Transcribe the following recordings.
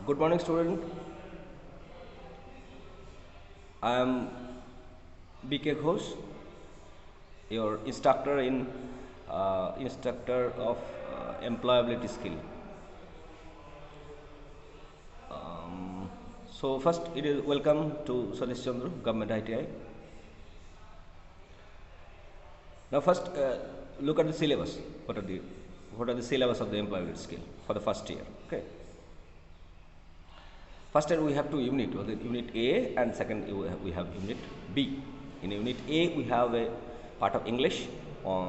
Good morning, student. I am BK Ghosh, your instructor of employability skill. So first, it is welcome to Satish Chandra, Government I.T.I. Now, first look at the syllabus. What are the syllabus of the employability skill for the first year? Okay. First year we have two unit, unit A, and second we have unit B. In unit A we have a part of English.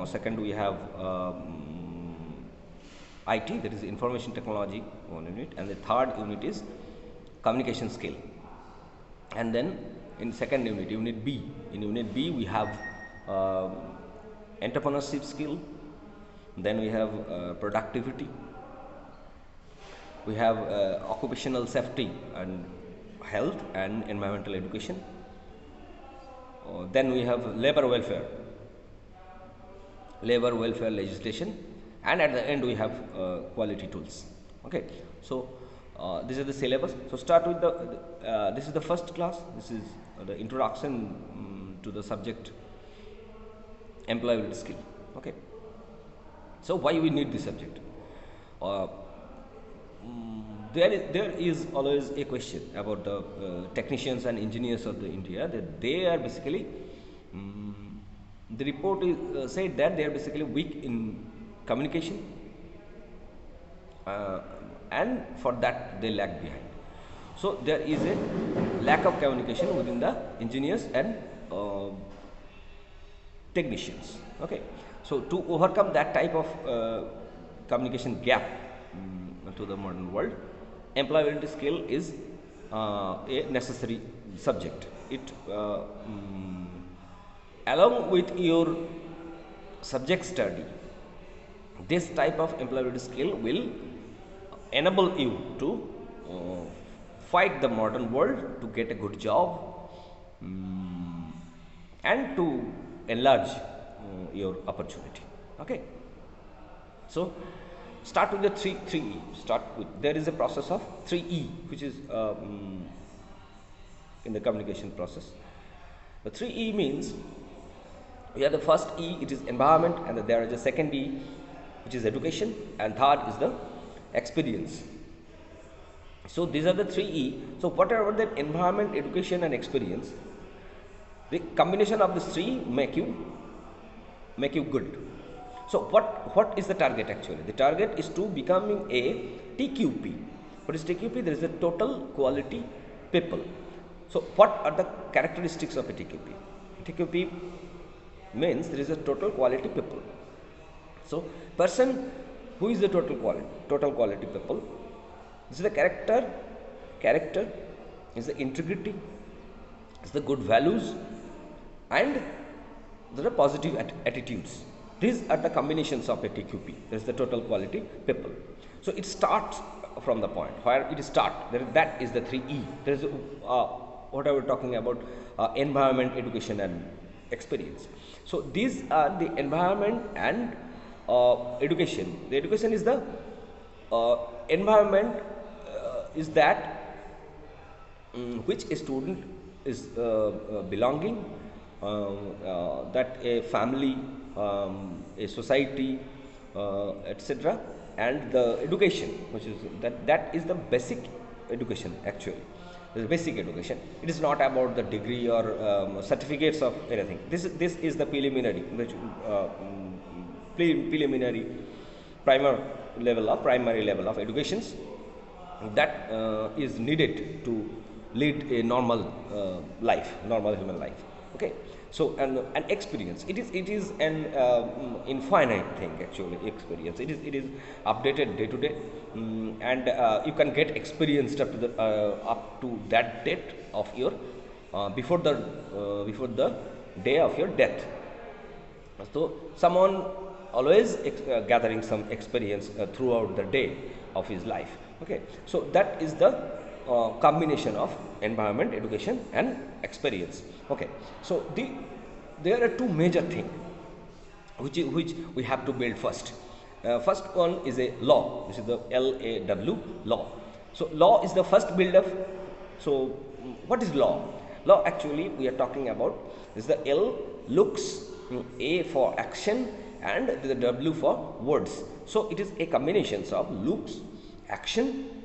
Second we have IT, that is information technology, one unit, and the third unit is communication skill. And then in second unit, unit B, in unit B we have entrepreneurship skill. Then we have productivity. We have occupational safety and health and environmental education. Then we have labor welfare legislation, and at the end we have quality tools. Okay, so this is the syllabus. So start with this is the first class. This is the introduction to the subject employability skill. Okay, so why we need this subject? There is always a question about the technicians and engineers of the India, that they are basically the report is said that they are basically weak in communication, and for that they lag behind. So there is a lack of communication within the engineers and technicians. Okay, so to overcome that type of communication gap to the modern world, employability skill is a necessary subject. It along with your subject study, this type of employability skill will enable you to fight the modern world, to get a good job, and to enlarge your opportunity. Okay, so start with the three E. There is a process of 3E, which is in the communication process. The 3E means we have the first E, it is environment, and there is a second E, which is education, and third is the experience. So these are the 3E. So whatever the environment, education, and experience, the combination of these three make you good. So what is the target actually? The target is to becoming a TQP. What is TQP? There is a total quality people. So what are the characteristics of a TQP? TQP means there is a total quality people. So person who is the total quality people, this is the character is the integrity, is the good values, and there are positive attitudes. These are the combinations of a TQP. There is the total quality people. So it starts from the point where it starts. That is the 3E. There is what I was talking about, environment, education, and experience. So these are the environment and education. The education is the environment is that which a student is belonging, that a family, a society, etc., and the education, which is that is the basic education actually. The basic education. It is not about the degree or certificates of anything. This is the preliminary, preliminary primary level of educations that is needed to lead a normal human life. Okay, so an experience, it is an infinite thing actually. Experience, it is updated day to day, and you can get experienced up to that date of your before the day of your death. So someone always gathering some experience throughout the day of his life. Okay, so that is the combination of environment, education, and experience. Okay, so there are two major things which we have to build first. First one is a law. This is the LAW, law. So law is the first build-up. So what is law? Law actually we are talking about is the L looks, A for action, and the W for words. So it is a combination of looks, action,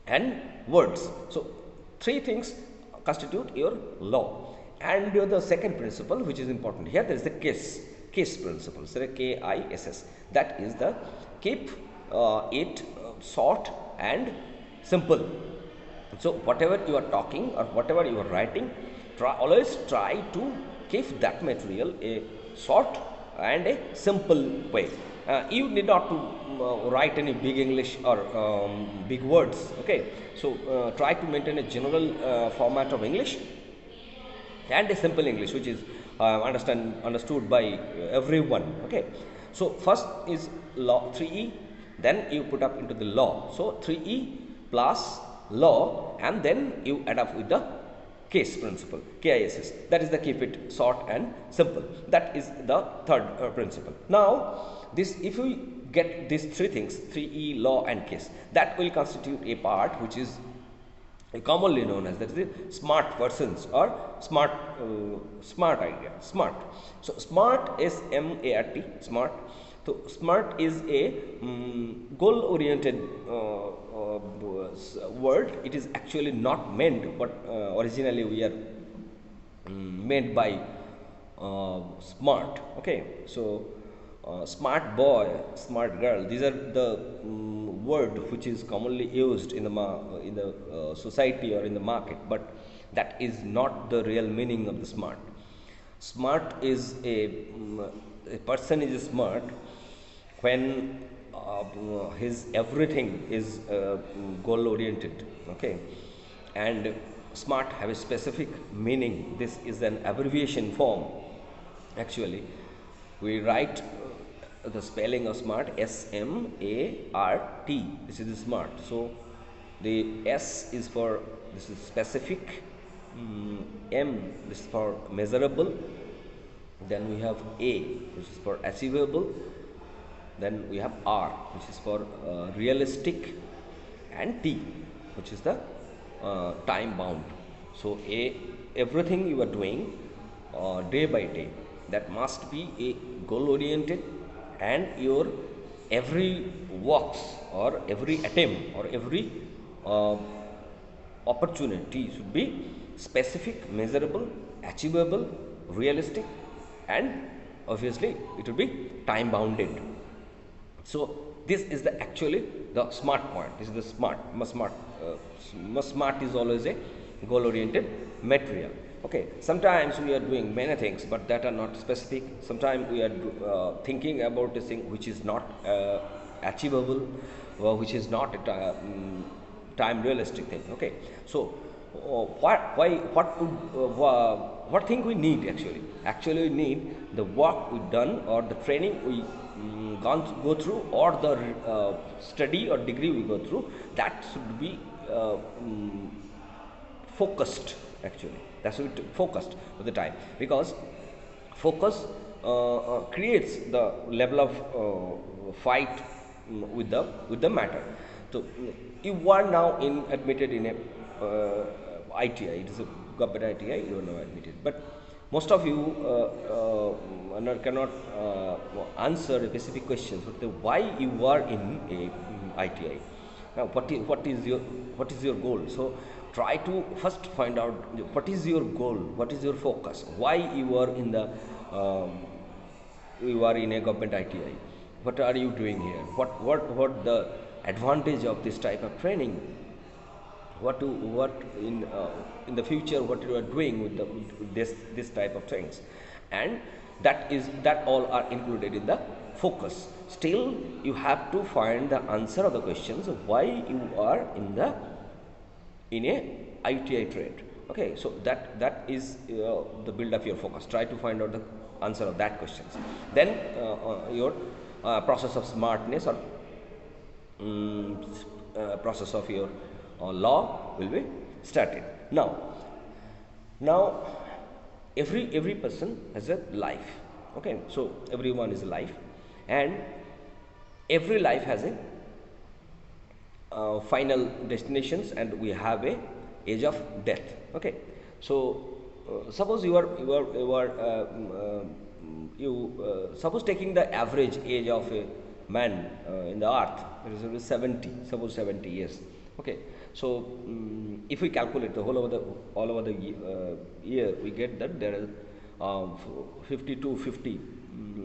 and words. So three things constitute your law. And the second principle, which is important here, there is the case principle. So KISS, that is the keep it short and simple. So whatever you are talking or whatever you are writing, always try to keep that material a short and a simple way. You need not to write any big English or big words. Okay, so try to maintain a general format of English and a simple English, which is understood by everyone. Okay, so first is law, 3E, then you put up into the law. So 3E plus law, and then you add up with the case principle, KISS, that is the keep it short and simple. That is the third principle. Now this, if we get these three things, 3E, law and case, that will constitute a part which is commonly known as, that is the smart persons or smart idea, smart. So smart is SMART, smart. So smart is a goal oriented word. It is actually not meant, but originally we are made by smart. Okay, so smart boy, smart girl, these are the word which is commonly used in the society or in the market, but that is not the real meaning of the smart. Smart is a person is smart when his everything is goal oriented. Okay, and smart have a specific meaning. This is an abbreviation form. Actually, we write the spelling of smart, SMART. This is the smart. So the S is for, this is specific, M, this is for measurable, then we have A, which is for achievable, then we have R, which is for realistic, and T, which is the time bound. So everything you are doing day by day, that must be a goal oriented, and your every works or every attempt or every opportunity should be specific, measurable, achievable, realistic, and obviously it will be time bounded. So this is the actually the smart point. This is the smart. Smart is always a goal oriented material. Okay, sometimes we are doing many things, but that are not specific. Sometimes we are thinking about a thing which is not achievable, or which is not a time realistic thing. Okay, so what thing we need actually? Actually, we need the work we done, or the training we go through, or the study or degree we go through. That should be focused. Actually, that should be focused with the time, because focus creates the level of fight with the matter. So you are now admitted in a I.T.I. It is a government I.T.I. You are now admitted, but most of you cannot answer a specific questions. But why you are in a I.T.I. Now, what is your goal? So try to first find out what is your goal, what is your focus, why you are in the you are in a government I.T.I. What are you doing here? What the advantage of this type of training? What in the future, what you are doing with this type of things, and that all are included in the focus. Still, you have to find the answer of the questions of why you are in a I.T.I. trade. Okay, so that is the build of your focus. Try to find out the answer of that questions. Then your process of smartness, or process of your law will be started. Now every person has a life. Okay, so everyone is alive, and every life has a final destinations, and we have a age of death. Okay, so suppose suppose taking the average age of a man in the earth, it is 70, suppose 70 years. Okay, so if we calculate the all over the year, we get that there are 50 to 50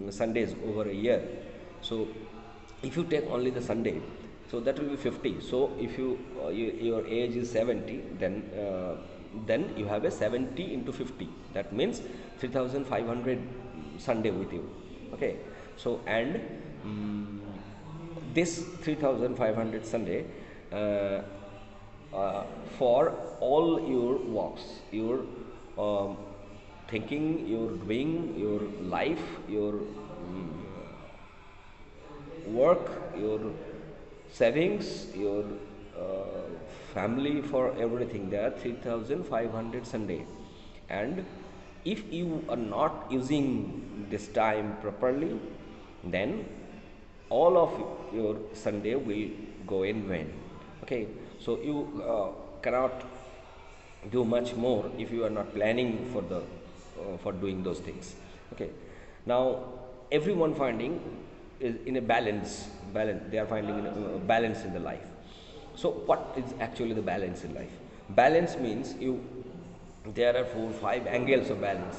Sundays over a year. So if you take only the Sunday, so that will be 50. So if your age is 70, then you have a 70 into 50, that means 3500 Sunday with you. Okay, so and this 3500 Sunday, uh, for all your walks, your um, thinking, your doing, your life, your work, your savings, your family, for everything. There are 3500 Sunday, and if you are not using this time properly, then all of your Sunday will go in vain. Okay, so you cannot do much more if you are not planning for doing those things. Okay, now everyone finding is in a balance, they are finding a balance in the life. So what is actually the balance in life? Balance means there are 4 5 angles of balance.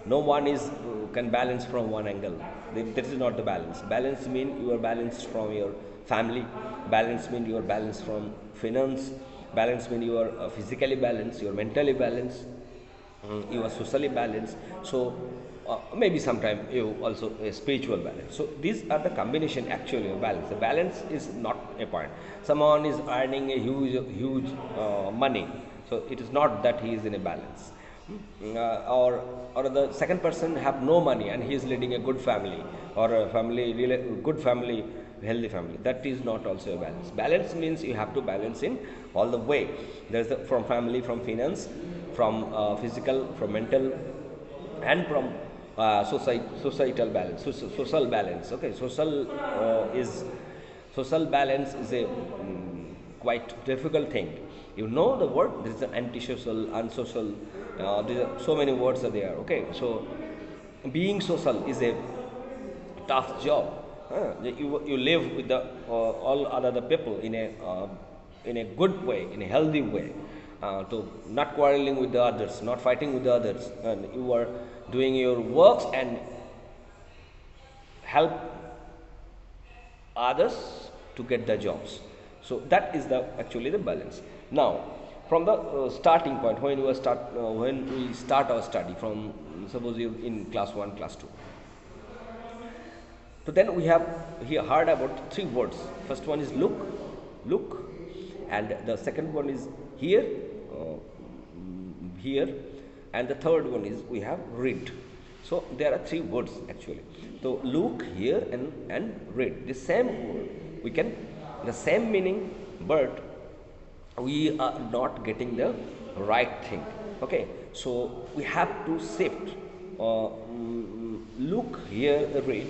No one is can balance from one angle. This is not the balance. Balance means you are balanced from your family. Balance means you are balanced from finance. Balance means you are physically balanced, you are mentally balanced, you are socially balanced. So maybe sometime you also a spiritual balance. So these are the combination actually of balance. The balance is not a point. Someone is earning a huge money, so it is not that he is in a balance. Or the second person have no money and he is leading a good family, or a family really good family, healthy family. That is not also a balance. Balance means you have to balance in all the way. There's the from family, from finance, from physical, from mental, and from societal balance, social balance. Okay, social balance is a quite difficult thing. You know the word, there is an antisocial, unsocial, there are so many words are there. Okay, so being social is a tough job. You live with the all other people in a good way, in a healthy way, to not quarreling with the others, not fighting with the others, and you are doing your works and help others to get the jobs. So that is the actually the balance. Now, from the starting point, when we start our study from, suppose you in class 1, class 2. So then we have here heard about 3 words. First one is look, and the second one is hear, here, and the third one is we have read. So there are 3 words actually. So look, hear, and read. The same word, we can the same meaning, but we are not getting the right thing. Okay, so we have to shift look, hear, read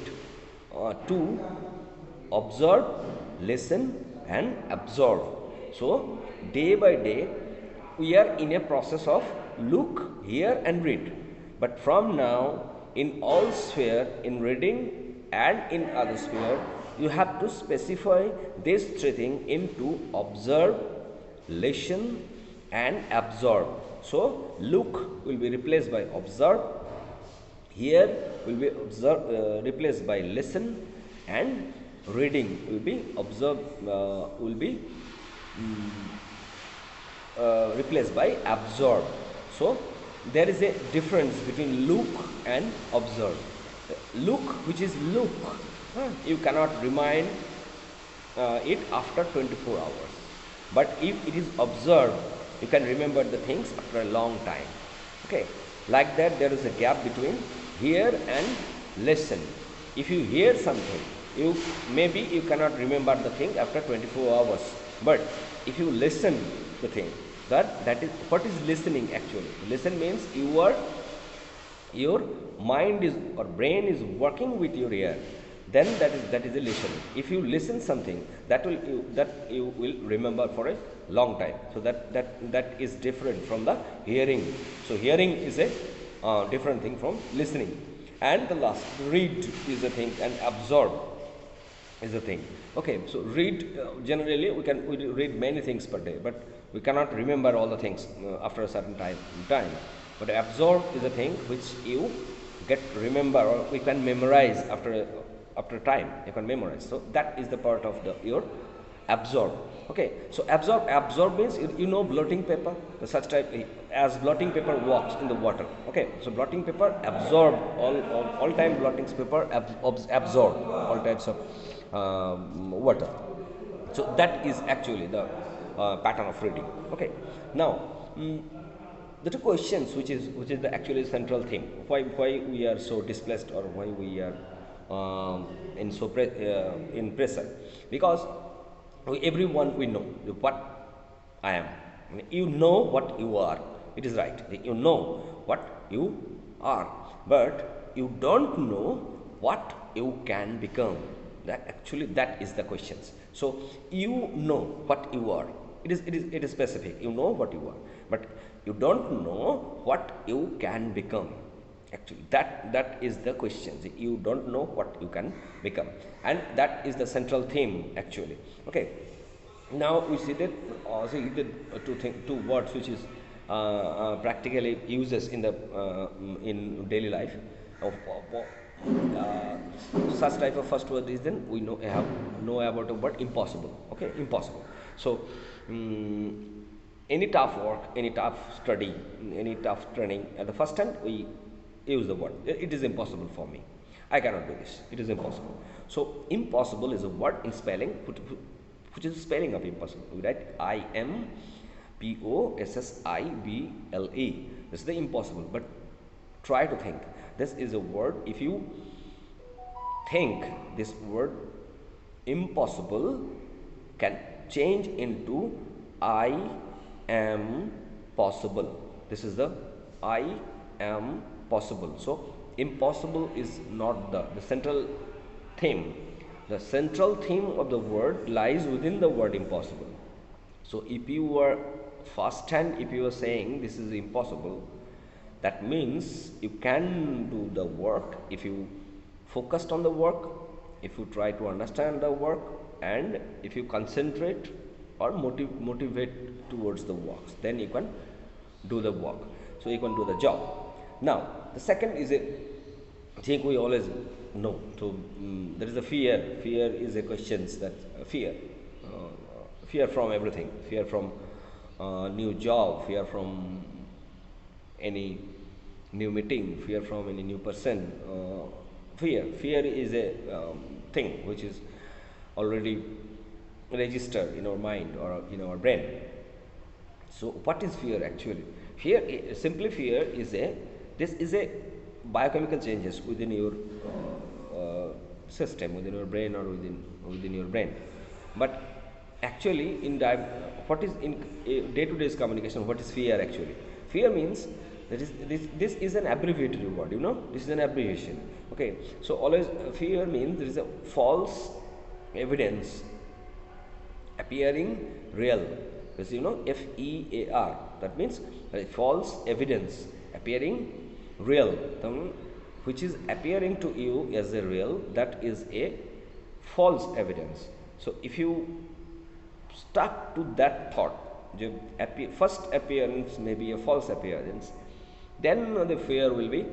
to observe, listen, and absorb. So day by day we are in a process of look, hear, and read. But from now, in all sphere, in reading and in other sphere, you have to specify these 3 things into observe, listen, and absorb. So look will be replaced by observe, hear will be replaced by listen, and reading will be replaced by absorb. So there is a difference between look and observe. Look, which is look, you cannot remind it after 24 hours. But if it is observed, you can remember the things after a long time. Okay, like that there is a gap between hear and listen. If you hear something, you cannot remember the thing after 24 hours. But if you listen the thing, that is what is listening actually. Listen means your mind is or brain is working with your ear then that is a listening. If you listen something, that you will remember for a long time. So that is different from the hearing. So hearing is a different thing from listening. And the last, read is a thing, and absorb is a thing. Okay, so read, generally we read many things per day, but we cannot remember all the things after a certain time. But absorb is a thing which you get remember, or we can memorize after time. You can memorize. So that is the part of your absorb. Okay, so absorb means you know blotting paper, the such type, as blotting paper walks in the water. Okay, so blotting paper absorb all time blotting paper absorb all types of water. So that is actually the pattern of reading. Okay, now the two questions, which is the actually central thing, why we are so displaced, or why we are in pressure, because everyone we know what I am. You know what you are. It is right. You know what you are, but you don't know what you can become. That is the questions. So you know what you are. It is specific. You know what you are, but you don't know what you can become. Actually, that is the question. You don't know what you can become, and that is the central theme actually. Okay, now we see that see the two words which is practically uses in daily life such type of first word is, then we know about the word impossible. Okay, impossible. So any tough work, any tough study, any tough training, at the first time we use the word, it is impossible for me, I cannot do this, it is impossible. So impossible is a word in spelling, which is spelling of impossible. We write IMPOSSIBLE. This is the impossible. But try to think, this is a word. If you think this word impossible can change into I am possible. This is the I am possible. So impossible is not the central theme. The central theme of the word lies within the word impossible. So if you were if you were saying this is impossible, that means you can do the work if you focused on the work, if you try to understand the work, and if you concentrate or motivate towards the works, then you can do the work. So you can do the job. Now the second is a thing we always know. So there is a fear. Fear is a question that fear from everything. Fear from new job. Fear from any new meeting. Fear from any new person. Fear is a thing which is already registered in our mind or in our brain. So what is fear actually? Simply fear is a biochemical changes within your system, within your brain, or within your brain. But actually what is in day-to-day communication, what is fear actually? Fear means this is an abbreviatory word, this is an abbreviation. Okay, so always fear means there is a false evidence appearing real. Because FEAR, that means false evidence appearing real, which is appearing to you as a real, that is a false evidence. So if you stuck to that thought, first appearance may be a false appearance, then the fear will be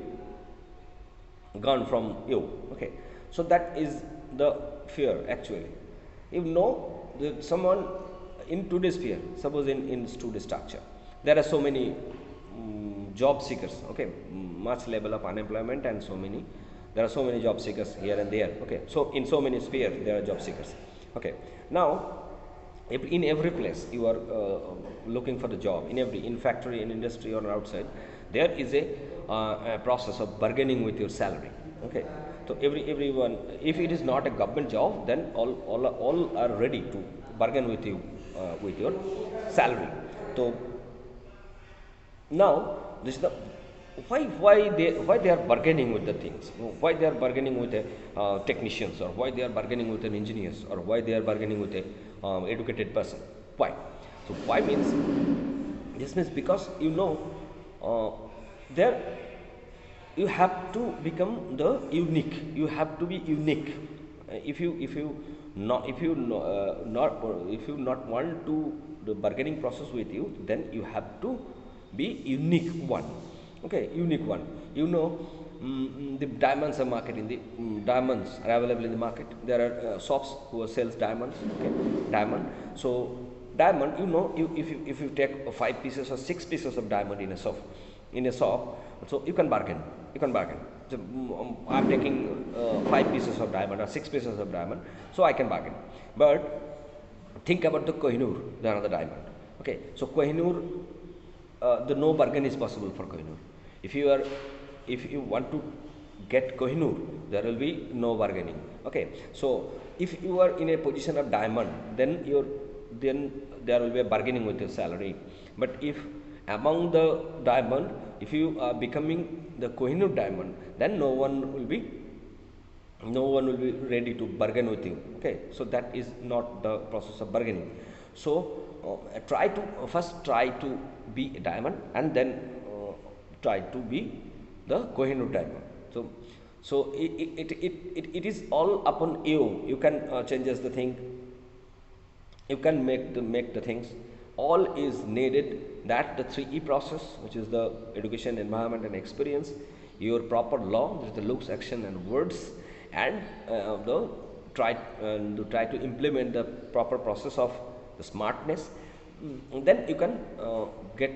gone from you. Okay, so that is the fear actually. That someone in today's fear, suppose in student structure, there are so many job seekers. Okay, much level of unemployment, and there are so many job seekers here and there. Okay, so in so many spheres there are job seekers. Okay, now in every place you are looking for the job, in factory, in industry, or outside, there is a process of bargaining with your salary. Okay, so everyone, if it is not a government job, then all are ready to bargain with you with your salary. So now this is the why they are bargaining with the things, why they are bargaining with the technicians, or why they are bargaining with an engineers, or why they are bargaining with a educated person. Why? So why means, this means because uh, there you have to become the unique, you have to be unique. If you not if you not if you not want to the bargaining process with you, then you have to be unique one. Okay, unique one. The diamonds are market in the diamonds are available in the market. There are shops who sells diamonds. Okay, diamond. So diamond, if you take 5 pieces or 6 pieces of diamond in a shop, so you can bargain. You can bargain. So, I'm taking 5 pieces of diamond or 6 pieces of diamond, so I can bargain. But think about the Kohinoor, the another diamond. Okay, so Kohinoor, the no bargain is possible for Kohinoor. If you are, if you want to get Kohinoor, there will be no bargaining. Okay, so if you are in a position of diamond, then there will be a bargaining with your salary. But if among the diamond, if you are becoming the Kohinoor diamond, then no one will be ready to bargain with you. Okay, so that is not the process of bargaining. So try to first try to be a diamond, and then try to be the Kohinoor diamond. So it is all upon you. You can changes the thing, you can make the things. All is needed that the 3E process, which is the education, environment and experience, your proper law, which is the looks, action and words, and the try to implement the proper process of the smartness. Then you can get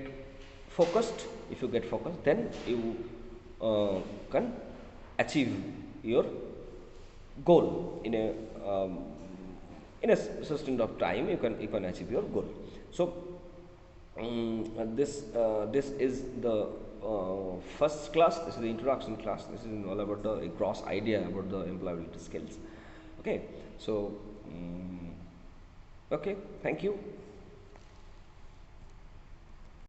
focused. If you get focused, then you can achieve your goal in a sustained of time. You can achieve your goal. So this is the first class. This is the introduction class. This is all about the gross idea about the employability skills. Okay, so okay, thank you.